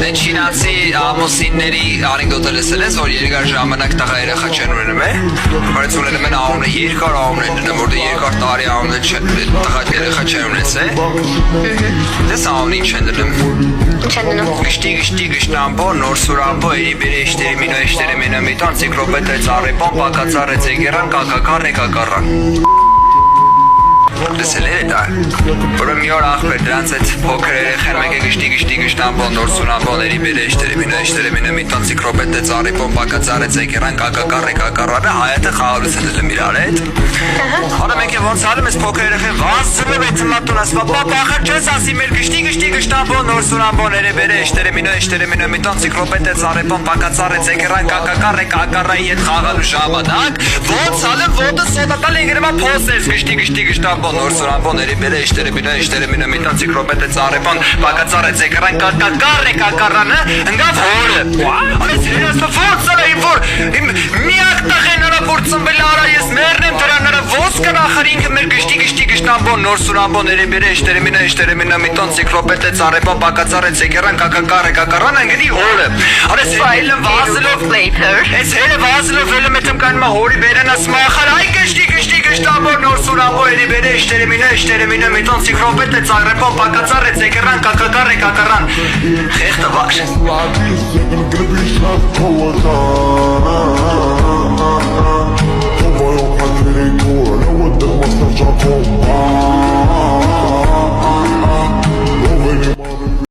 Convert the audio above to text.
Չինացի ամուսինների անեկդոտը լսել ես, որ երկար ժամանակ տղա երեխա չեն ունենում է, բայց ունենում են անունը, երկար անուն են դնում, որտեղ երկար տարի անունը տղա երեխա չեն ունեցել։ Դες անունի չեն դնում։ Չեն դնում։ Գշտի գշտամբո, նոր սուրամբո, երիբերի էշտերի մինո էշտերի մինոմիտան, ցիկրոպետը ծառեպոն, պակածառը ցեգերան, կակակառ եկակառան։ Լսել է դա, որ մի օր ախպեր դրանց այդ փոքր երեխան մեկ է գշտի գշտամբո, նոր սուրամբոների բերեշտերի մինոմիտան, ցիկրոպետը ծառեպոն, պակածառը ցեգերան, կակակառ եկակառանը հայատը խաղալուց են դնում իրար հետ։ Հորա մեկ է ոնց ալում ես փոքր երեխան վազում է ծմատուն ասվա, պապա ախր չես ասի մեր գշտի գշտամբո, նոր սուրամբոների բերեշտերի մինոմիտան, ցիկրոպետը ծառեպոն, պակածառը ցեգերան, կակակառ եկակառայի հետ խաղալու ժամանակ ոնց ալում ոտը սոդատալ ինգրեմա փոսես գշտի գշտամբո, նոր սուրամբոների բերեշտերի մինոմիտան, ցիկրոպետը ծառեպոն, պակածառը ցեգերան, կակակառ եկակառանը ընկավ հորը։ Այս հերասը ոնց ալա որ միակ տղեն որ ծնվել արա ես մեռնեմ դրանները ոնց կնախար ինքը մեր գշտի գշտամբո, նոր սուրամբոների բերեշտերի մինոմիտան, ցիկրոպետը ծառեպոն, պակածառը ցեգերան, կակակառ եկակառան ընկնի հորը։ Արես հայլը վազելով Այս հերը վազելով ելում եմ կանմա հորի բերենաս մախար այ գշտի գշտամբո, նոր սուրամբոների բերեշտերի մինոմիտան, ցիկրոպետը ծառեպոն, պակածառը ցեգերան, կակակառ եկակառան խեղտը վար։ Como eu cantarei tua, eu até mostrar já como